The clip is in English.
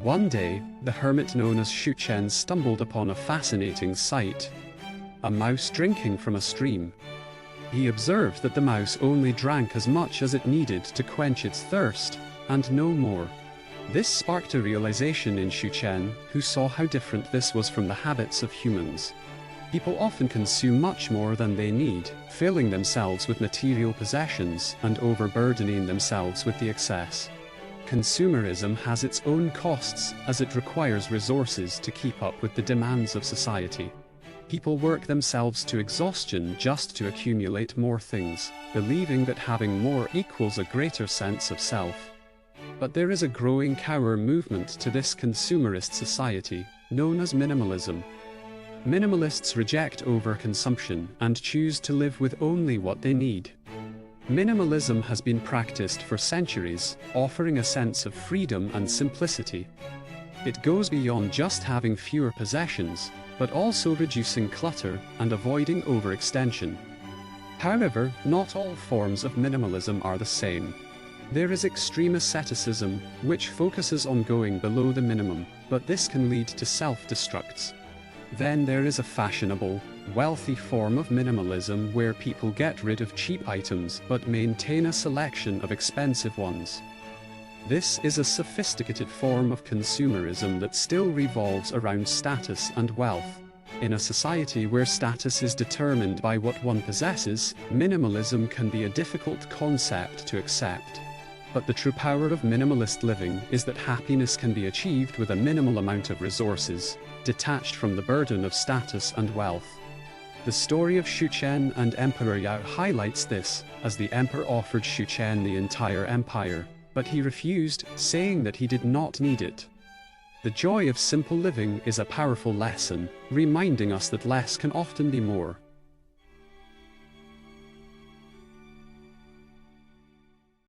One day, the hermit known as Shuchen stumbled upon a fascinating sight: a mouse drinking from a stream. He observed that the mouse only drank as much as it needed to quench its thirst, and no more. This sparked a realization in Shuchen, who saw how different this was from the habits of humans. People often consume much more than they need, filling themselves with material possessions and overburdening themselves with the excess. Consumerism has its own costs, as it requires resources to keep up with the demands of society. People work themselves to exhaustion just to accumulate more things, believing that having more equals a greater sense of self. But there is a growing counter movement to this consumerist society, known as minimalism. Minimalists reject overconsumption and choose to live with only what they need. Minimalism has been practiced for centuries, offering a sense of freedom and simplicity. It goes beyond just having fewer possessions, but also reducing clutter and avoiding overextension. However, not all forms of minimalism are the same. There is extreme asceticism, which focuses on going below the minimum, but this can lead to self-destructs. Then there is a fashionable, wealthy form of minimalism where people get rid of cheap items but maintain a selection of expensive ones. This is a sophisticated form of consumerism that still revolves around status and wealth. In a society where status is determined by what one possesses, minimalism can be a difficult concept to accept. But the true power of minimalist living is that happiness can be achieved with a minimal amount of resources, detached from the burden of status and wealth. The story of Shuchen and Emperor Yao highlights this, as the emperor offered Shuchen the entire empire, but he refused, saying that he did not need it. The joy of simple living is a powerful lesson, reminding us that less can often be more.